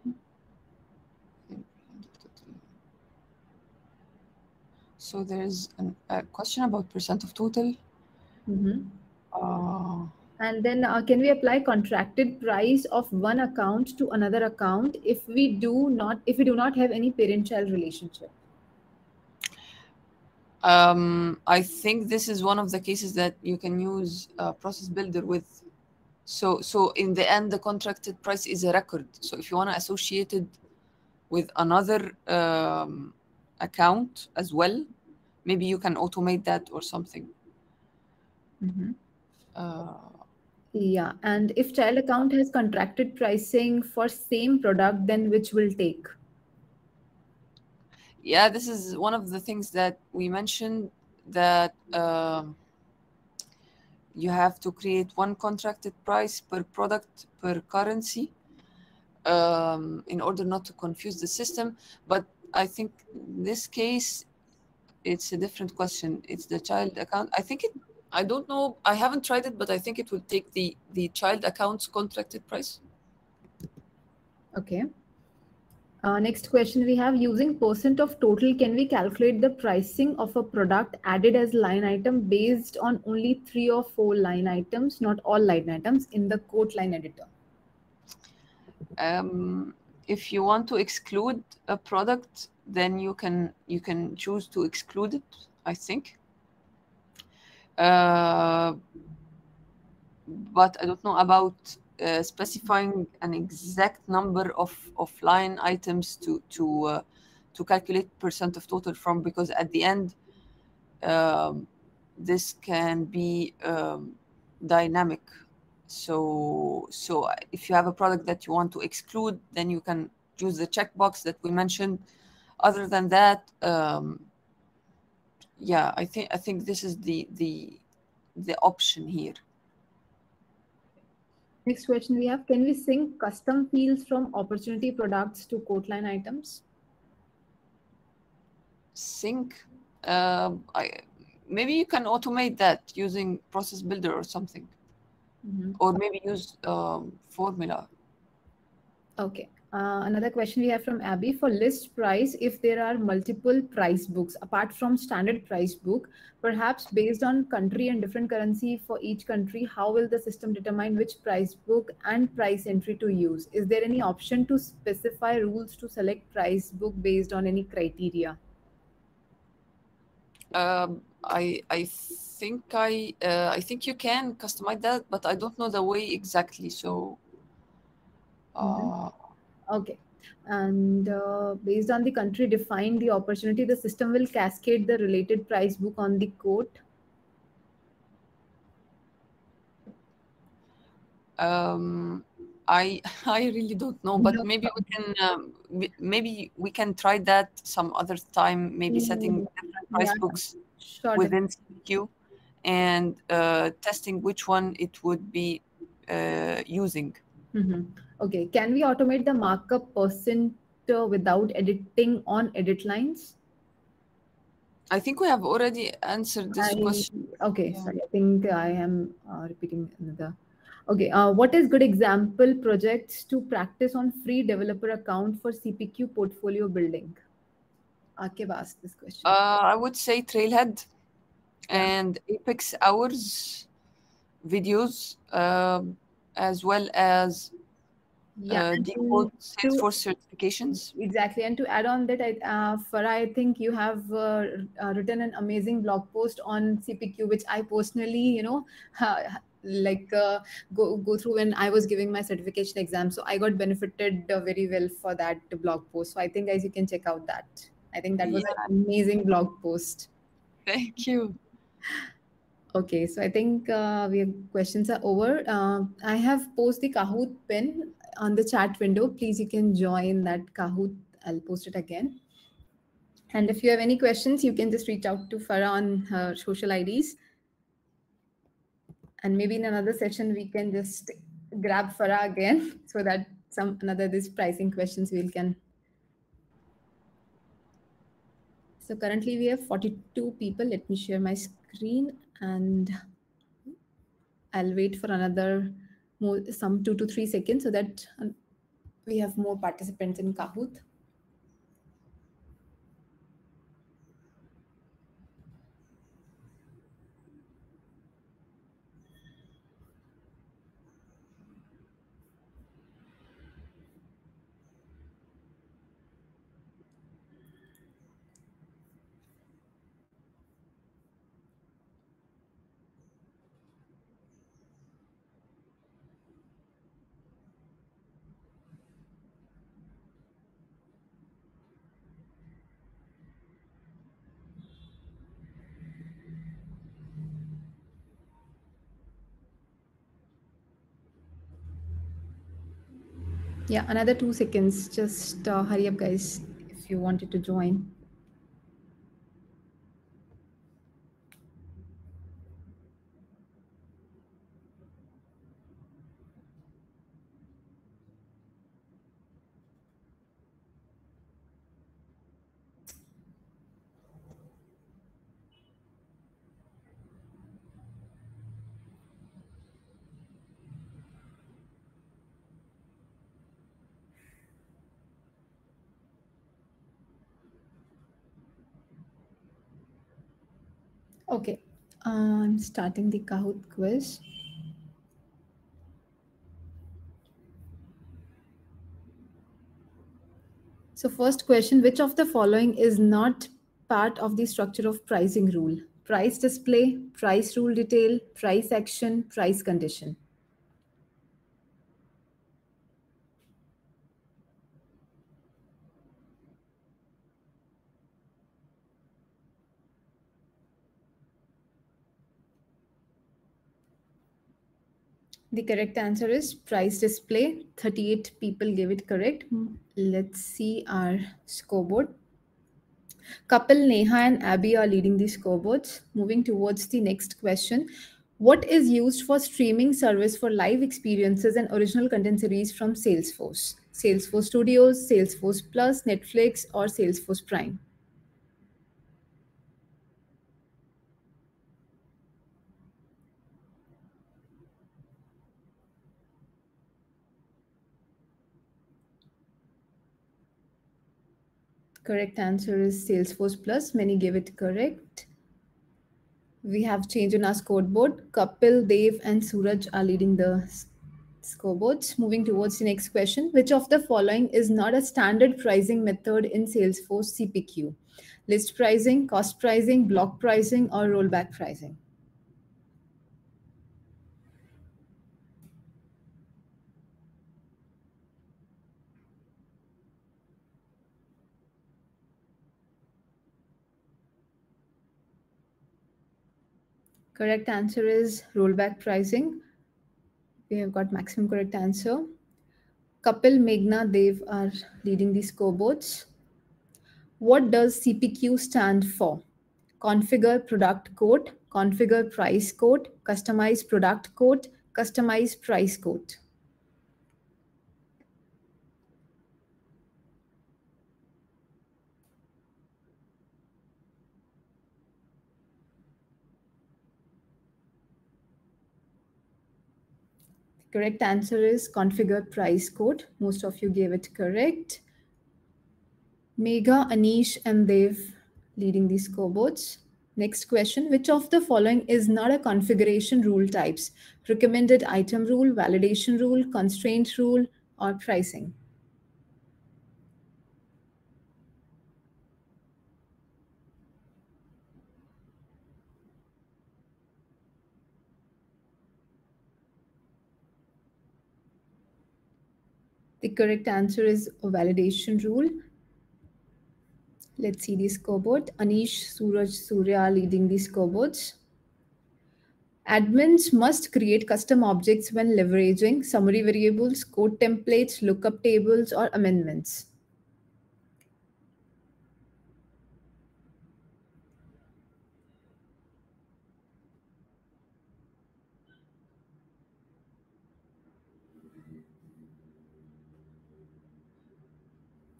So there's a question about percent of total. Mhm. Uh, And then can we apply contracted price of one account to another account if we do not have any parent-child relationship? I think this is one of the cases that you can use process builder with. So in the end, the contracted price is a record. So if you want to associate it with another account as well, maybe you can automate that or something. Mhm. Uh, Yeah, and if child account has contracted pricing for same product, then which will take? yeah, this is one of the things that we mentioned, that you have to create one contracted price per product per currency in order not to confuse the system. But I think in this case, it's a different question. It's the child account. I don't know. I haven't tried it, but I think it will take the child account's contracted price. Okay. Next question we have, using percent of total, can we calculate the pricing of a product added as line item based on only 3 or 4 line items, not all line items, in the quote line editor? If you want to exclude a product, then you can choose to exclude it, I think. But I don't know about specifying an exact number of line items to calculate percent of total from, because at the end, this can be dynamic. So if you have a product that you want to exclude, then you can use the checkbox that we mentioned. Other than that, yeah, I think this is the option here. Next question we have, can we sync custom fields from opportunity products to quote line items? Sync. Maybe you can automate that using process builder or something, or maybe use formula. Okay. Another question we have from Abby, for list price, if there are multiple price books apart from standard price book, perhaps based on country and different currency for each country, how will the system determine which price book and price entry to use? Is there any option to specify rules to select price book based on any criteria? I think you can customize that, but I don't know the way exactly. So Okay. And based on the country defined the opportunity, the system will cascade the related price book on the quote. I I really don't know, but No. maybe we can try that some other time. Maybe setting different price Yeah, books sure. within CPQ and testing which one it would be using. Okay, can we automate the markup percent without editing on edit lines? I think we have already answered this I question. okay, Yeah. sorry. I think I am repeating another. Okay, what is good example projects to practice on free developer account for CPQ portfolio building? Akib asked this question. I would say Trailhead Yeah. and Apex Hours videos, as well as Yeah, and default to Salesforce certifications. exactly, and to add on that, Farah, I think you have written an amazing blog post on CPQ, which I personally, like go through when I was giving my certification exam. So I got benefited very well for that blog post. So I think, guys, you can check out that. I think that was Yeah, an amazing blog post. thank you. Okay, so I think questions are over. I have posted the Kahoot pin on the chat window. Please, you can join that Kahoot. I'll post it again. And if you have any questions, you can just reach out to Farah on her social IDs. And maybe in another session, we can just grab Farah again so that some another this pricing questions we can. So currently we have 42 people. Let me share my screen and I'll wait for another some 2 to 3 seconds so that we have more participants in Kahoot. Yeah, another 2 seconds. Just hurry up, guys, if you wanted to join. Okay, I'm starting the Kahoot quiz. So, first question: which of the following is not part of the structure of pricing rule? Price display, price rule detail, price action, price condition. The correct answer is price display. 38 people gave it correct. Let's see our scoreboard. Couple Neha and Abby are leading the scoreboards. Moving towards the next question. What is used for streaming service for live experiences and original content series from Salesforce? Salesforce Studios, Salesforce Plus, Netflix, or Salesforce Prime? Correct answer is Salesforce Plus. Many gave it correct. We have change in our scoreboard. Kapil, Dev, and Suraj are leading the scoreboards. Moving towards the next question. Which of the following is not a standard pricing method in Salesforce CPQ? List pricing, cost pricing, block pricing, or rollback pricing? Correct answer is rollback pricing. We have got maximum correct answer. Kapil, Meghna, Dev are leading the scoreboards. What does CPQ stand for? Configure product code, configure price code, customize product code, customize price code. Correct answer is configure price code. Most of you gave it correct. Megha, Anish, and Dev leading these scoreboards. Next question, which of the following is not a configuration rule types? Recommended item rule, validation rule, constraint rule, or pricing? The correct answer is a validation rule. Let's see the scoreboard. Anish, Suraj, Surya leading the scoreboards. Admins must create custom objects when leveraging summary variables, code templates, lookup tables, or amendments.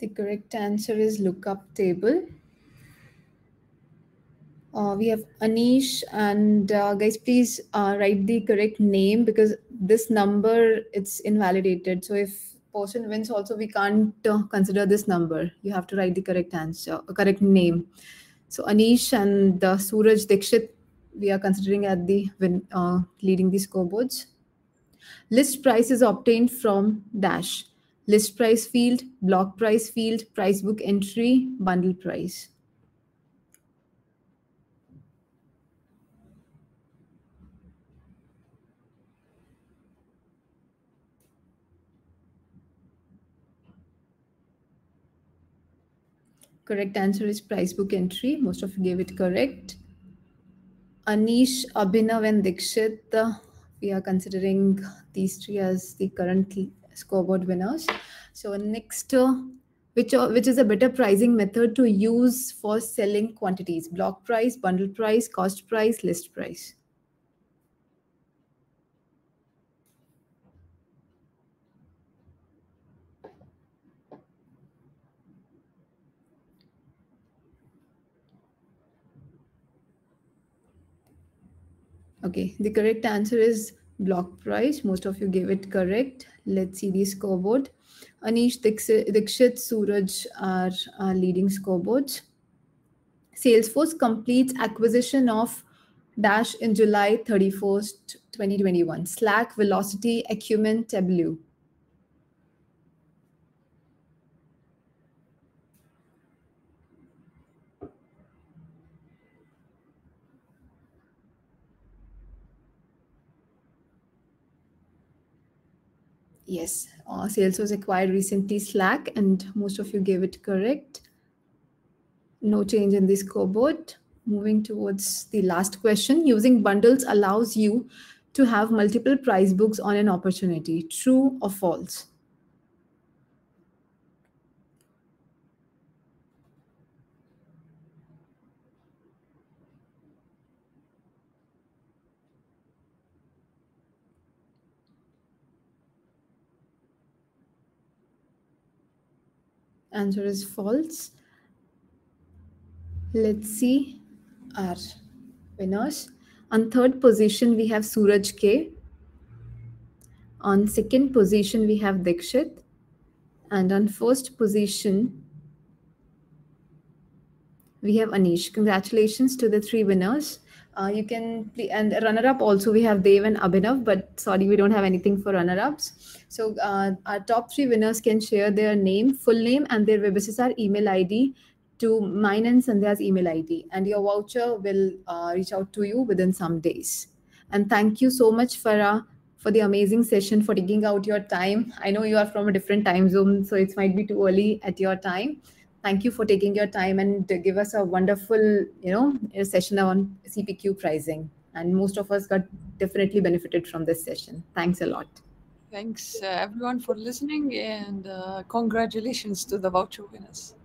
The correct answer is lookup table. We have Anish and guys, please write the correct name because this number it's invalidated. So if person wins, also we can't consider this number. You have to write the correct answer, correct name. So Anish and Suraj Dikshit, we are considering at the leading the scoreboards. List price is obtained from dash. List price field, block price field, price book entry, bundle price. Correct answer is price book entry. Most of you gave it correct. Anish, Abhinav, and Dikshit, we are considering these three as the current scoreboard winners. So next, which is a better pricing method to use for selling quantities? Block price, bundle price, cost price, list price. Okay, the correct answer is block price. Most of you gave it correct. Let's see the scoreboard. Anish, Dikshit, Suraj are leading scoreboards. Salesforce completes acquisition of Dash in July 31st, 2021. Slack, Velocity, Acumen, Tableau. Yes, Salesforce acquired recently Slack, and most of you gave it correct. No change in the scoreboard. Moving towards the last question. Using bundles allows you to have multiple price books on an opportunity. True or false? Answer is false. Let's see our winners. On third position, we have Suraj K. On second position, we have Dikshit. And on first position, we have Anish. Congratulations to the three winners. You can and runner-up also we have Dev and Abhinav, but sorry, we don't have anything for runner-ups. So our top three winners can share their name, full name, and their WebSSR email ID to mine and Sandhya's email ID, and your voucher will reach out to you within some days. And thank you so much, Farah, for the amazing session, for taking out your time. I know you are from a different time zone, so it might be too early at your time. Thank you for taking your time and give us a wonderful, session on CPQ pricing. And most of us got definitely benefited from this session. Thanks a lot. Thanks everyone for listening, and congratulations to the voucher winners.